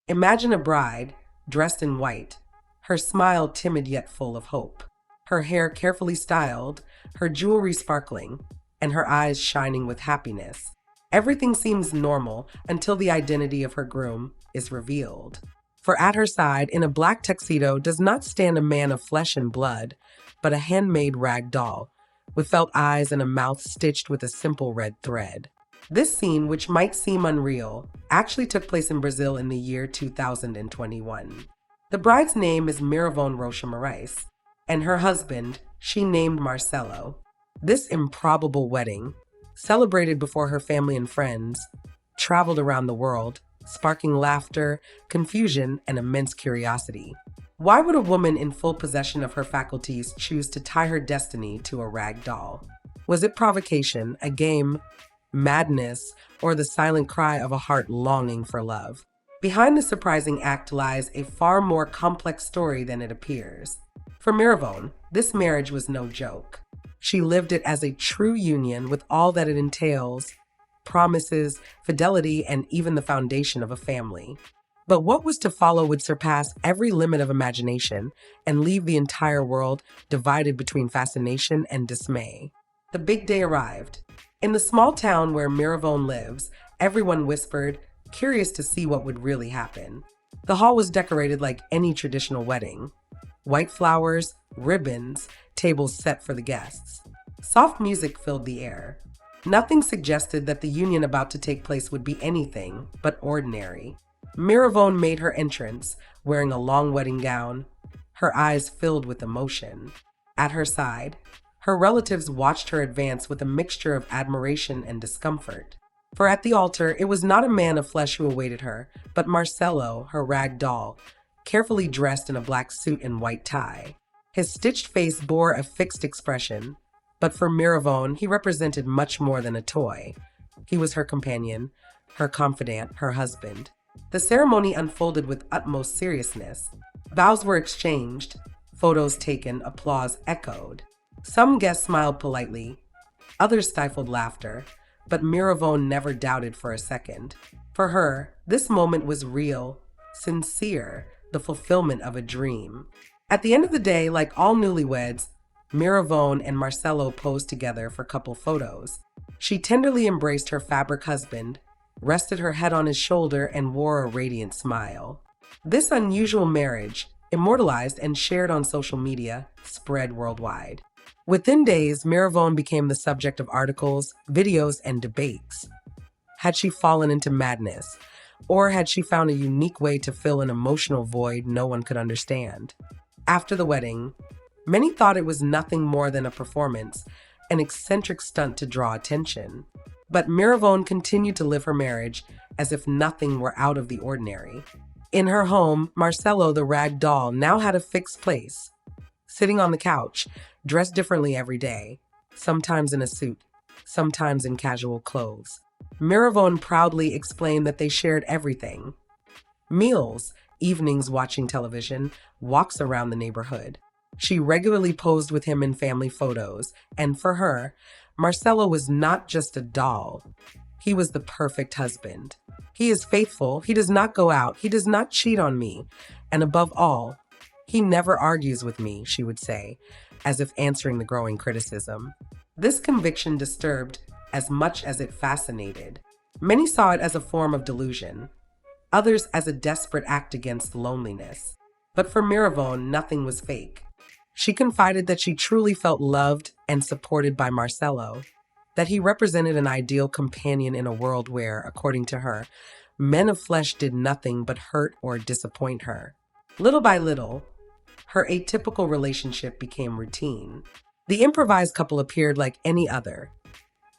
Imagine a bride dressed in white, her smile timid yet full of hope, her hair carefully styled, her jewelry sparkling, and her eyes shining with happiness. Everything seems normal until the identity of her groom is revealed. For at her side, in a black tuxedo, does not stand a man of flesh and blood, but a handmade rag doll, with felt eyes and a mouth stitched with a simple red thread. This scene, which might seem unreal, actually took place in Brazil in the year 2021. The bride's name is Miravone Rocha Moraes, and her husband, she named Marcelo. This improbable wedding, celebrated before her family and friends, traveled around the world, sparking laughter, confusion, and immense curiosity. Why would a woman in full possession of her faculties choose to tie her destiny to a rag doll? Was it provocation, a game, madness, or the silent cry of a heart longing for love? Behind the surprising act lies a far more complex story than it appears. For Miravone, this marriage was no joke. She lived it as a true union with all that it entails: promises, fidelity, and even the foundation of a family. But what was to follow would surpass every limit of imagination and leave the entire world divided between fascination and dismay. The big day arrived. In the small town where Miravone lives, everyone whispered, curious to see what would really happen. The hall was decorated like any traditional wedding. White flowers, ribbons, tables set for the guests. Soft music filled the air. Nothing suggested that the union about to take place would be anything but ordinary. Miravone made her entrance, wearing a long wedding gown, her eyes filled with emotion. At her side, her relatives watched her advance with a mixture of admiration and discomfort. For at the altar, it was not a man of flesh who awaited her, but Marcelo, her rag doll, carefully dressed in a black suit and white tie. His stitched face bore a fixed expression, but for Miravone, he represented much more than a toy. He was her companion, her confidant, her husband. The ceremony unfolded with utmost seriousness. Vows were exchanged, photos taken, applause echoed. Some guests smiled politely, others stifled laughter, but Miravone never doubted for a second. For her, this moment was real, sincere, the fulfillment of a dream. At the end of the day, like all newlyweds, Miravone and Marcelo posed together for couple photos. She tenderly embraced her fabric husband, rested her head on his shoulder, and wore a radiant smile. This unusual marriage, immortalized and shared on social media, spread worldwide. Within days, Miravone became the subject of articles, videos, and debates. Had she fallen into madness? Or had she found a unique way to fill an emotional void no one could understand? After the wedding, many thought it was nothing more than a performance, an eccentric stunt to draw attention. But Miravone continued to live her marriage as if nothing were out of the ordinary. In her home, Marcelo the rag doll now had a fixed place, sitting on the couch, dressed differently every day, sometimes in a suit, sometimes in casual clothes. Miravone proudly explained that they shared everything: meals, evenings watching television, walks around the neighborhood. She regularly posed with him in family photos, and for her, Marcelo was not just a doll. He was the perfect husband. He is faithful, he does not go out, he does not cheat on me, and above all, he never argues with me, she would say, as if answering the growing criticism. This conviction disturbed as much as it fascinated. Many saw it as a form of delusion, others as a desperate act against loneliness. But for Miravone, nothing was fake. She confided that she truly felt loved and supported by Marcelo, that he represented an ideal companion in a world where, according to her, men of flesh did nothing but hurt or disappoint her. Little by little, her atypical relationship became routine. The improvised couple appeared like any other.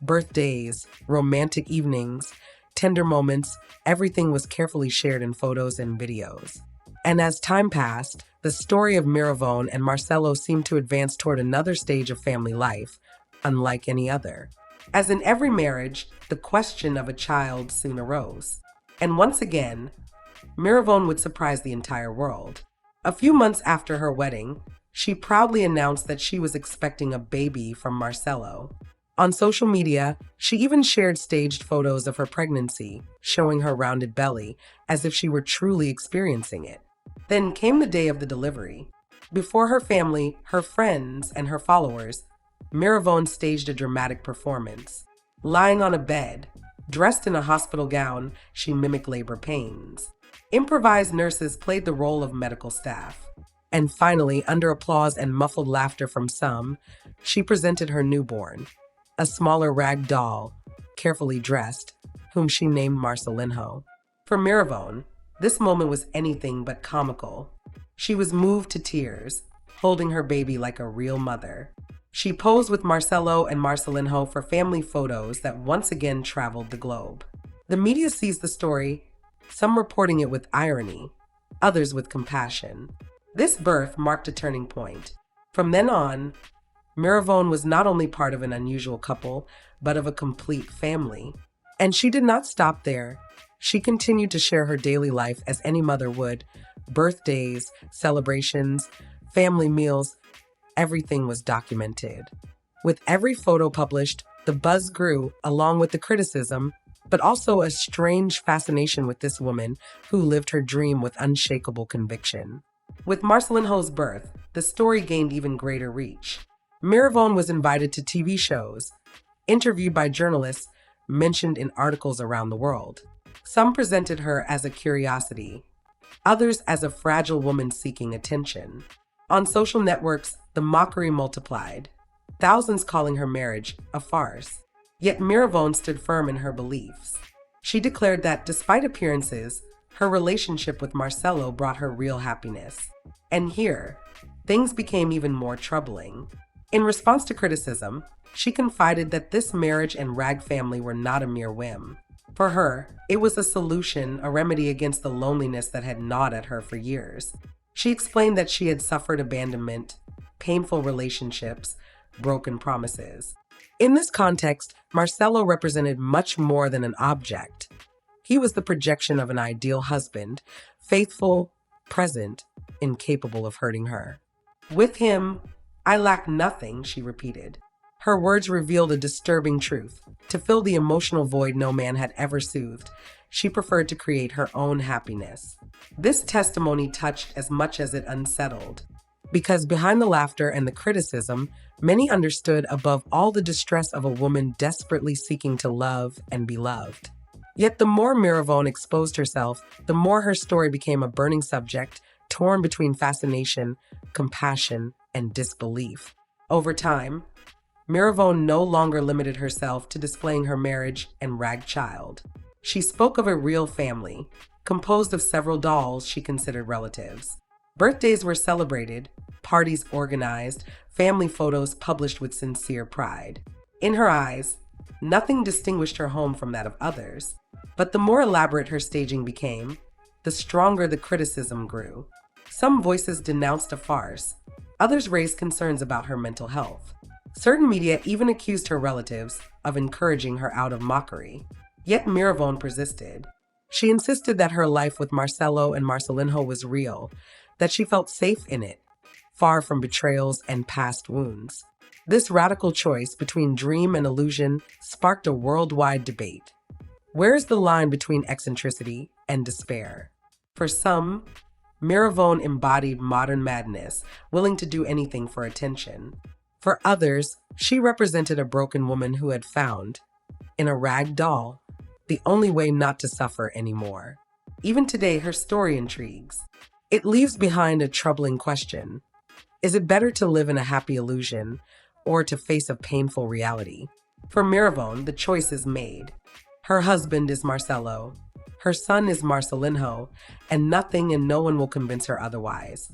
Birthdays, romantic evenings, tender moments, everything was carefully shared in photos and videos. And as time passed, the story of Miravone and Marcelo seemed to advance toward another stage of family life, unlike any other. As in every marriage, the question of a child soon arose. And once again, Miravone would surprise the entire world. A few months after her wedding, she proudly announced that she was expecting a baby from Marcelo. On social media, she even shared staged photos of her pregnancy, showing her rounded belly as if she were truly experiencing it. Then came the day of the delivery. Before her family, her friends, and her followers, Miravone staged a dramatic performance. Lying on a bed, dressed in a hospital gown, she mimicked labor pains. Improvised nurses played the role of medical staff. And finally, under applause and muffled laughter from some, she presented her newborn, a smaller rag doll, carefully dressed, whom she named Marcelinho. For Miravone, this moment was anything but comical. She was moved to tears, holding her baby like a real mother. She posed with Marcelo and Marcelinho for family photos that once again traveled the globe. The media seized the story, some reporting it with irony, others with compassion. This birth marked a turning point. From then on, Miravone was not only part of an unusual couple, but of a complete family. And she did not stop there. She continued to share her daily life as any mother would. Birthdays, celebrations, family meals, everything was documented. With every photo published, the buzz grew, along with the criticism, but also a strange fascination with this woman who lived her dream with unshakable conviction. With Marcelinho's birth, the story gained even greater reach. Miravone was invited to TV shows, interviewed by journalists, mentioned in articles around the world. Some presented her as a curiosity, others as a fragile woman seeking attention. On social networks, the mockery multiplied, thousands calling her marriage a farce. Yet Miravone stood firm in her beliefs. She declared that, despite appearances, her relationship with Marcelo brought her real happiness. And here, things became even more troubling. In response to criticism, she confided that this marriage and rag family were not a mere whim. For her, it was a solution, a remedy against the loneliness that had gnawed at her for years. She explained that she had suffered abandonment, painful relationships, broken promises. In this context, Marcelo represented much more than an object. He was the projection of an ideal husband, faithful, present, incapable of hurting her. With him, I lack nothing, she repeated. Her words revealed a disturbing truth. To fill the emotional void no man had ever soothed, she preferred to create her own happiness. This testimony touched as much as it unsettled, because behind the laughter and the criticism, many understood above all the distress of a woman desperately seeking to love and be loved. Yet the more Miravone exposed herself, the more her story became a burning subject, torn between fascination, compassion, and disbelief. Over time, Miravone no longer limited herself to displaying her marriage and rag child. She spoke of a real family, composed of several dolls she considered relatives. Birthdays were celebrated, parties organized, family photos published with sincere pride. In her eyes, nothing distinguished her home from that of others. But the more elaborate her staging became, the stronger the criticism grew. Some voices denounced a farce, others raised concerns about her mental health. Certain media even accused her relatives of encouraging her out of mockery. Yet Miravone persisted. She insisted that her life with Marcelo and Marcelinho was real, that she felt safe in it, far from betrayals and past wounds. This radical choice between dream and illusion sparked a worldwide debate. Where is the line between eccentricity and despair? For some, Miravone embodied modern madness, willing to do anything for attention. For others, she represented a broken woman who had found, in a rag doll, the only way not to suffer anymore. Even today, her story intrigues. It leaves behind a troubling question. Is it better to live in a happy illusion or to face a painful reality? For Miravone, the choice is made. Her husband is Marcelo, her son is Marcelinho, and nothing and no one will convince her otherwise.